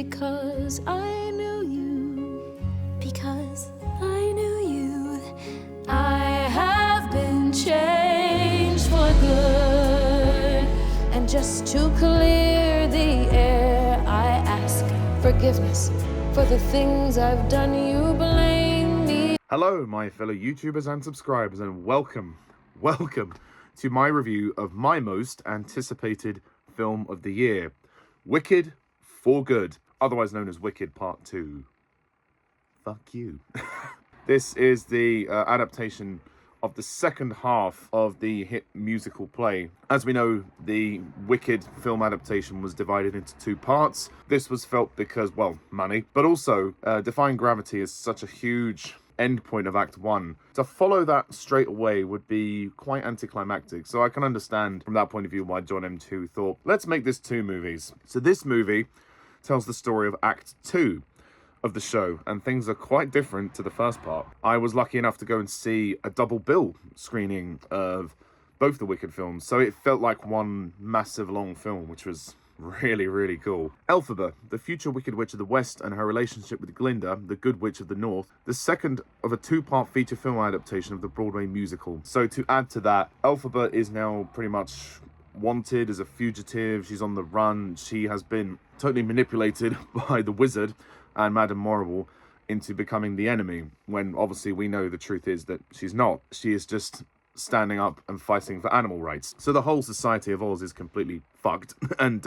because I knew you. Because I knew you. I have been changed for good. And just to clear the air, I ask forgiveness for the things I've done. You blame me. Hello, my fellow YouTubers and subscribers, and welcome to my review of my most anticipated film of the year, Wicked for Good, otherwise known as Wicked Part 2. Fuck you. This is the adaptation of the second half of the hit musical play. As we know, the Wicked film adaptation was divided into two parts. This was felt because, well, money, but also Defying Gravity is such a huge end point of Act 1. To follow that straight away would be quite anticlimactic, so I can understand from that point of view why John M.Chu thought, let's make this two movies. So this movie tells the story of Act 2 of the show, and things are quite different to the first part. I was lucky enough to go and see a double bill screening of both the Wicked films, so it felt like one massive long film, which was really cool. Elphaba, the future Wicked Witch of the West, and her relationship with Glinda, the Good Witch of the North, the second of a two-part feature film adaptation of the Broadway musical. So to add to that, Elphaba is now pretty much wanted as a fugitive. She's on the run. She has been totally manipulated by the wizard and Madame Morrible into becoming the enemy, when obviously we know the truth is that she's not. She is just standing up and fighting for animal rights. So the whole society of Oz is completely fucked, and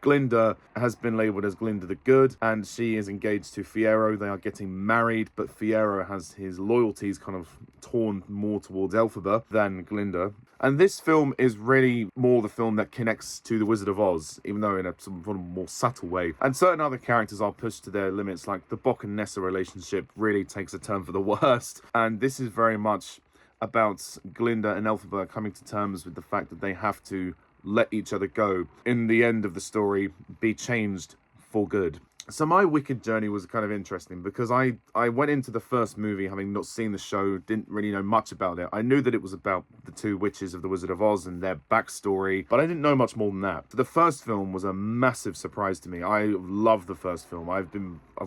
Glinda has been labelled as Glinda the Good, and she is engaged to Fiyero. They are getting married, but Fiyero has his loyalties kind of torn more towards Elphaba than Glinda. And this film is really more the film that connects to The Wizard of Oz, even though in a sort of more subtle way. And certain other characters are pushed to their limits, like the Bock and Nessa relationship really takes a turn for the worst. And this is very much about Glinda and Elphaba coming to terms with the fact that they have to let each other go. In the end of the story, be changed for good. So my Wicked journey was kind of interesting because I went into the first movie having not seen the show, didn't really know much about it. I knew that it was about the two witches of the Wizard of Oz and their backstory, but I didn't know much more than that. The first film was a massive surprise to me. I love the first film. I've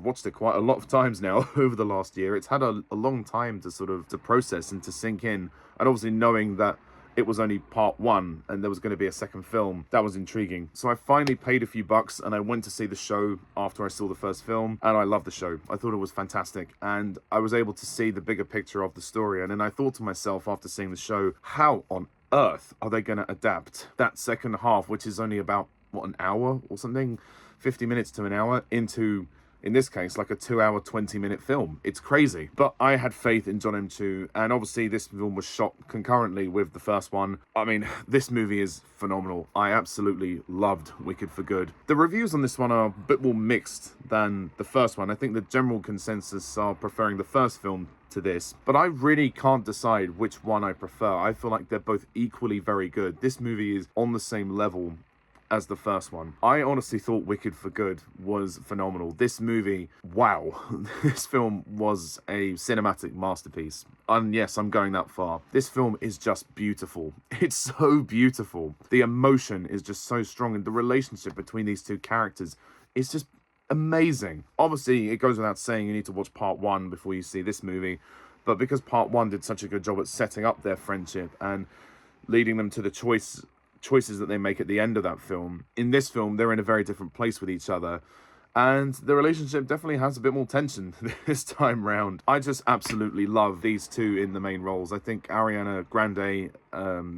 watched it quite a lot of times now over the last year. It's had a long time to process and to sink in, and obviously knowing that it was only part one and there was going to be a second film, that was intriguing. So I finally paid a few bucks and I went to see the show after I saw the first film, and I loved the show. I thought it was fantastic, and I was able to see the bigger picture of the story. And then I thought to myself after seeing the show, how on earth are they going to adapt that second half, which is only about, what, an hour or something? 50 minutes to an hour into, in this case, like a 2-hour, 20-minute film. It's crazy. But I had faith in John M.Chu, and obviously this film was shot concurrently with the first one. I mean, this movie is phenomenal. I absolutely loved Wicked for Good. The reviews on this one are a bit more mixed than the first one. I think the general consensus are preferring the first film to this, but I really can't decide which one I prefer. I feel like they're both equally very good. This movie is on the same level as the first one. I honestly thought Wicked for Good was phenomenal. This movie, wow, this film was a cinematic masterpiece. And yes, I'm going that far. This film is just beautiful. It's so beautiful. The emotion is just so strong, and the relationship between these two characters is just amazing. Obviously, it goes without saying you need to watch part one before you see this movie, but because part one did such a good job at setting up their friendship and leading them to the choices that they make at the end of that film, in this film they're in a very different place with each other, and the relationship definitely has a bit more tension this time round. I just absolutely love these two in the main roles. I think Ariana Grande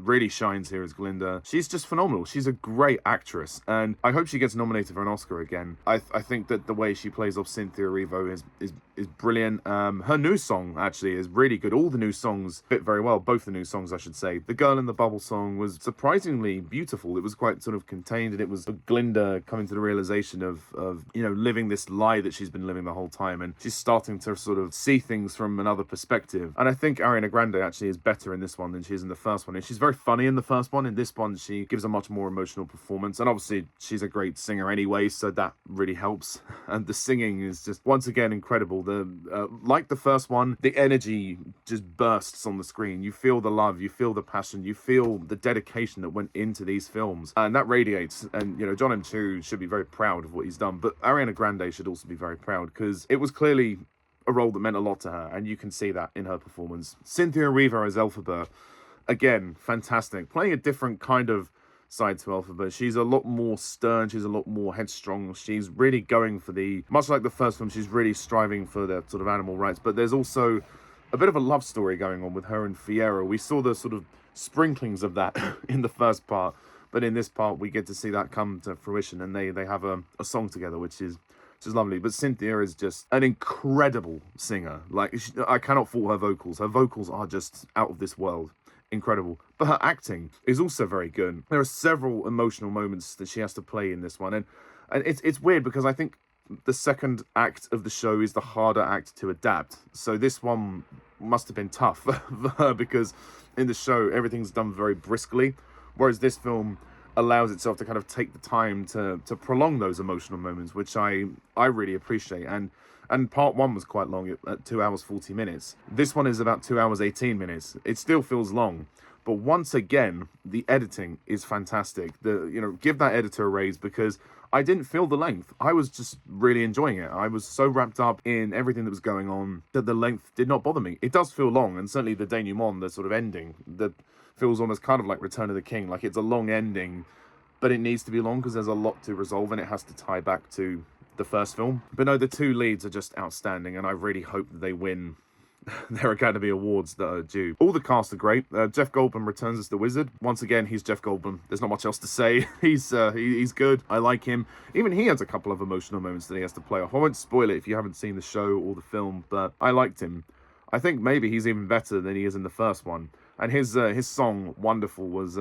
really shines here as Glinda. She's just phenomenal. She's a great actress, and I hope she gets nominated for an Oscar again. I think that the way she plays off Cynthia Erivo is brilliant. Her new song actually is really good. All the new songs fit very well. Both the new songs, I should say. The Girl in the Bubble song was surprisingly beautiful. It was quite sort of contained, and it was Glinda coming to the realization of you know, living this lie that she's been living the whole time, and she's starting to sort of see things from another perspective. And I think Ariana Grande actually is better in this one than she is in the first one. And she's very funny in the first one. In this one, she gives a much more emotional performance, and obviously she's a great singer anyway, so that really helps. And the singing is just once again incredible. Like the first one, the energy just bursts on the screen. You feel the love, you feel the passion, you feel the dedication that went into these films, and that radiates. And John M.Chu should be very proud of what he's done, but Ariana Grande should also be very proud, because it was clearly a role that meant a lot to her, and you can see that in her performance. Cynthia Erivo as Elphaba, again, fantastic. Playing a different kind of side to Elphaba. She's a lot more stern, she's a lot more headstrong. She's really going for much like the first film, she's really striving for the sort of animal rights, but there's also a bit of a love story going on with her and Fiyero. We saw the sort of sprinklings of that in the first part, but in this part we get to see that come to fruition, and they have a song together, which is lovely. But Cynthia is just an incredible singer. Like, I cannot fault her vocals. Her vocals are just out of this world. Incredible. But her acting is also very good. There are several emotional moments that she has to play in this one, and it's weird because I think the second act of the show is the harder act to adapt. So this one must have been tough for her, because in the show everything's done very briskly, whereas this film allows itself to kind of take the time to prolong those emotional moments, which I really appreciate. And part one was quite long at 2 hours 40 minutes. This one is about 2 hours 18 minutes. It still feels long, but once again the editing is fantastic. Give that editor a raise, because I didn't feel the length. I was just really enjoying it. I was so wrapped up in everything that was going on that the length did not bother me. It does feel long, and certainly the denouement, the sort of ending, that feels almost kind of like Return of the King. Like, it's a long ending, but it needs to be long because there's a lot to resolve, and it has to tie back to the first film. But no, the two leads are just outstanding, and I really hope that they win their Academy Awards that are due. All the cast are great. Jeff Goldblum returns as the Wizard. Once again, he's Jeff Goldblum. There's not much else to say. He's good. I like him. Even he has a couple of emotional moments that he has to play off. I won't spoil it if you haven't seen the show or the film, but I liked him. I think maybe he's even better than he is in the first one. And his song "Wonderful" was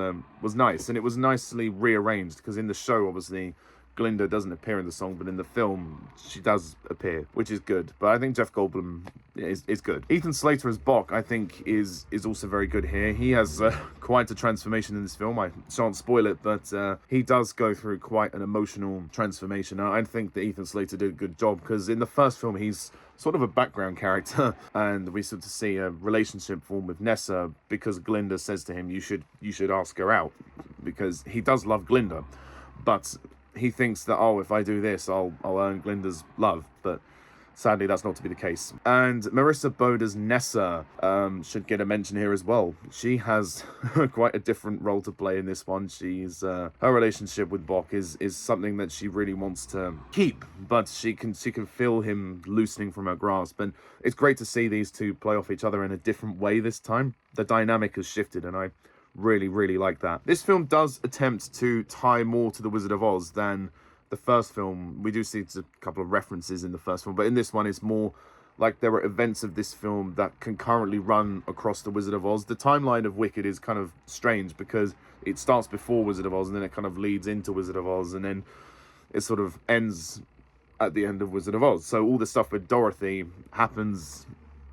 nice, and it was nicely rearranged, because in the show, obviously, Glinda doesn't appear in the song, but in the film she does appear, which is good. But I think Jeff Goldblum is good. Ethan Slater as Bok, I think, is also very good here. He has quite a transformation in this film. I shan't spoil it, but he does go through quite an emotional transformation. I think that Ethan Slater did a good job, because in the first film he's sort of a background character, and we sort of see a relationship form with Nessa, because Glinda says to him, you should ask her out, because he does love Glinda, but he thinks that, oh, if I do this, I'll earn Glinda's love. But sadly, that's not to be the case. And Marissa Bode's Nessa should get a mention here as well. She has quite a different role to play in this one. She's her relationship with Bok is something that she really wants to keep, but she can feel him loosening from her grasp. And it's great to see these two play off each other in a different way this time. The dynamic has shifted, and I really like that. This film does attempt to tie more to The Wizard of Oz than the first film. We do see a couple of references in the first film, but in this one it's more like there are events of this film that concurrently run across The Wizard of Oz. The timeline of Wicked is kind of strange, because it starts before Wizard of Oz, and then it kind of leads into Wizard of Oz, and then it sort of ends at the end of Wizard of Oz. So all the stuff with Dorothy happens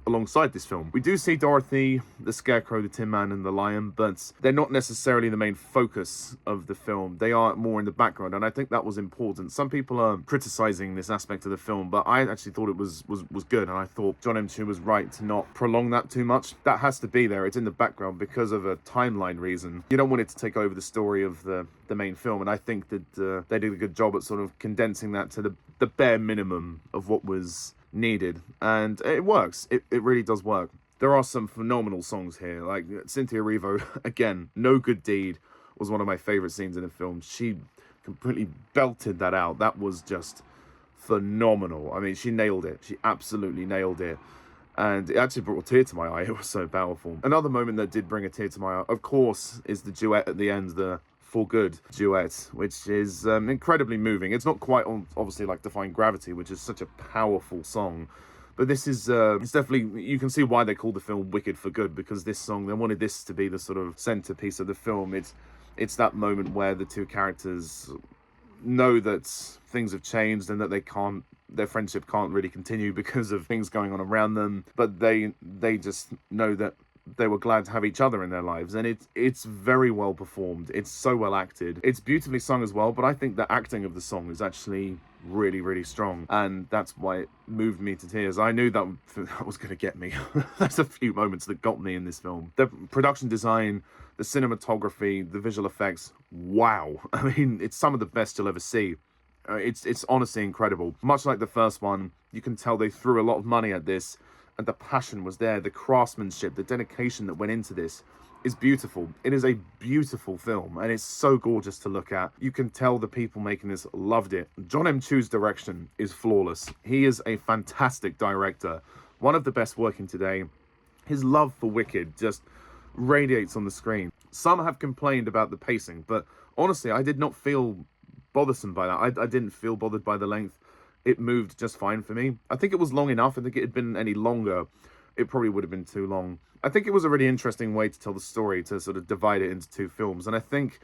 alongside this film. We do see Dorothy, the Scarecrow, the Tin Man, and the Lion, but they're not necessarily the main focus of the film. They are more in the background, and I think that was important. Some people are criticizing this aspect of the film, but I actually thought it was good, and I thought John M.Chu was right to not prolong that too much. That has to be there. It's in the background because of a timeline reason. You don't want it to take over the story of the main film, and I think that they did a good job at sort of condensing that to the bare minimum of what was needed, and it works. It really does work. There are some phenomenal songs here, like Cynthia Erivo, again, No Good Deed was one of my favorite scenes in the film. She completely belted that out. That was just phenomenal. I mean, she nailed it. She absolutely nailed it, and it actually brought a tear to my eye. It was so powerful. Another moment that did bring a tear to my eye, of course, is the duet at the end, the For Good duet, which is incredibly moving. It's not quite obviously like Defying Gravity, which is such a powerful song, but this is it's definitely, you can see why they called the film Wicked for Good, because this song, they wanted this to be the sort of centerpiece of the film. It's that moment where the two characters know that things have changed and that their friendship can't really continue because of things going on around them, but they just know that they were glad to have each other in their lives, and it's very well performed. It's so well acted. It's beautifully sung as well, but I think the acting of the song is actually really, really strong, and that's why it moved me to tears. I knew that was going to get me. There's a few moments that got me in this film. The production design, the cinematography, the visual effects, wow. I mean, it's some of the best you'll ever see. It's honestly incredible. Much like the first one, you can tell they threw a lot of money at this, and the passion was there. The craftsmanship, the dedication that went into this is beautiful. It is a beautiful film, and it's so gorgeous to look at. You can tell the people making this loved it. Jon M.Chu's direction is flawless. He is a fantastic director, one of the best working today. His love for Wicked just radiates on the screen. Some have complained about the pacing, but honestly, I did not feel bothersome by that. I didn't feel bothered by the length. It moved just fine for me. I think it was long enough. I think it had been any longer, it probably would have been too long. I think it was a really interesting way to tell the story, to sort of divide it into two films. And I think,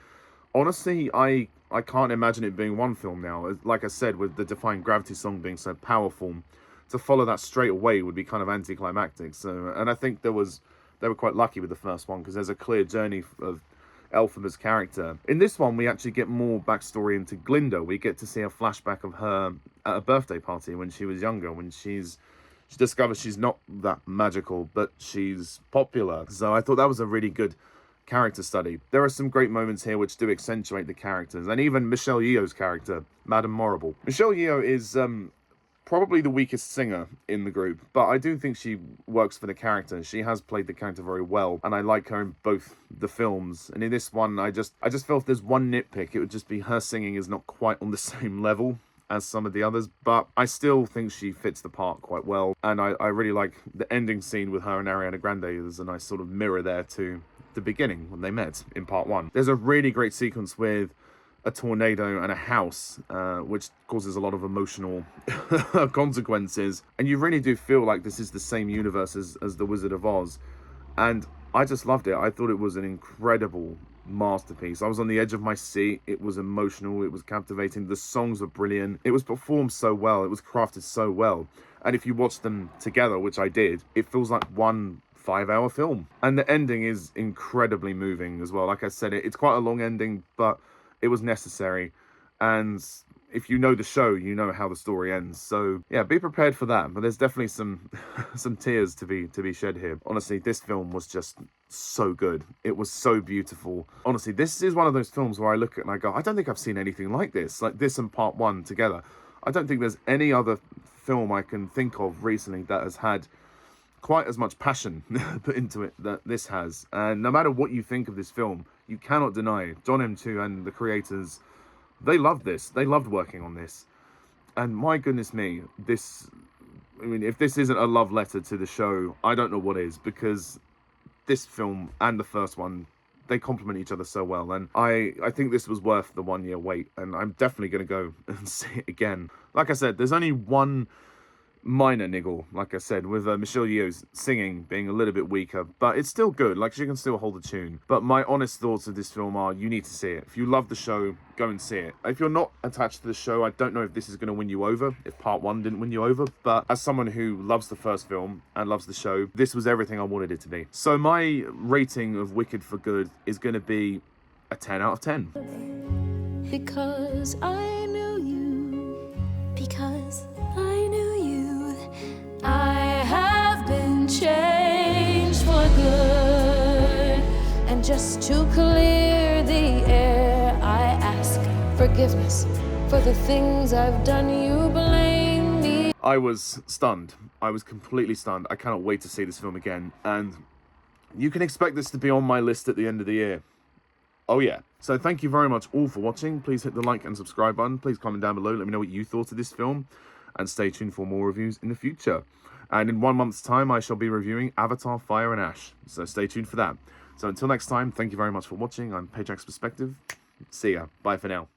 honestly, I can't imagine it being one film now. Like I said, with the Defying Gravity song being so powerful, to follow that straight away would be kind of anticlimactic. So, and I think they were quite lucky with the first one, because there's a clear journey of Elphaba's character. In this one, we actually get more backstory into Glinda. We get to see a flashback of her at a birthday party when she was younger, when she discovers she's not that magical, but she's popular. So I thought that was a really good character study. There are some great moments here which do accentuate the characters, and even Michelle Yeoh's character, Madame Morrible. Michelle Yeoh is probably the weakest singer in the group, but I do think she works for the character. She has played the character very well, and I like her in both the films. And in this one, I just feel if there's one nitpick, it would just be her singing is not quite on the same level as some of the others, but I still think she fits the part quite well. And I really like the ending scene with her and Ariana Grande. There's a nice sort of mirror there to the beginning when they met in part one. There's a really great sequence with a tornado and a house, which causes a lot of emotional consequences. And you really do feel like this is the same universe as The Wizard of Oz. And I just loved it. I thought it was an incredible masterpiece. I was on the edge of my seat. It was emotional. It was captivating. The songs were brilliant. It was performed so well. It was crafted so well. And if you watch them together, which I did, it feels like one 5-hour film. And the ending is incredibly moving as well. Like I said, it's quite a long ending, but it was necessary. And if you know the show, you know how the story ends. So yeah, be prepared for that. But there's definitely some tears to be shed here. Honestly, this film was just so good. It was so beautiful. Honestly, this is one of those films where I look at it and I go, I don't think I've seen anything like this and part one together. I don't think there's any other film I can think of recently that has had quite as much passion put into it that this has. And no matter what you think of this film, you cannot deny Jon M.Chu and the creators, they loved this. They loved working on this. And my goodness me, if this isn't a love letter to the show, I don't know what is, because this film and the first one, they complement each other so well. And I think this was worth the 1 year wait, and I'm definitely going to go and see it again. Like I said, there's only one minor niggle, like I said, with Michelle Yeoh's singing being a little bit weaker, but it's still good. Like, she can still hold a tune. But my honest thoughts of this film are, you need to see it. If you love the show, go and see it. If you're not attached to the show, I don't know if this is going to win you over, if part one didn't win you over, but as someone who loves the first film and loves the show, this was everything I wanted it to be. So my rating of Wicked for Good is going to be a 10 out of 10. Because I knew you. Because I knew you. I have been changed for good. And just to clear the air, I ask forgiveness for the things I've done. You blame me. I was stunned. I was completely stunned. I cannot wait to see this film again. And you can expect this to be on my list at the end of the year. Oh yeah. So thank you very much all for watching. Please hit the like and subscribe button. Please comment down below. Let me know what you thought of this film. And stay tuned for more reviews in the future. And in 1 month's time, I shall be reviewing Avatar: Fire and Ash. So stay tuned for that. So until next time, thank you very much for watching. I'm Pajak's Perspective. See ya. Bye for now.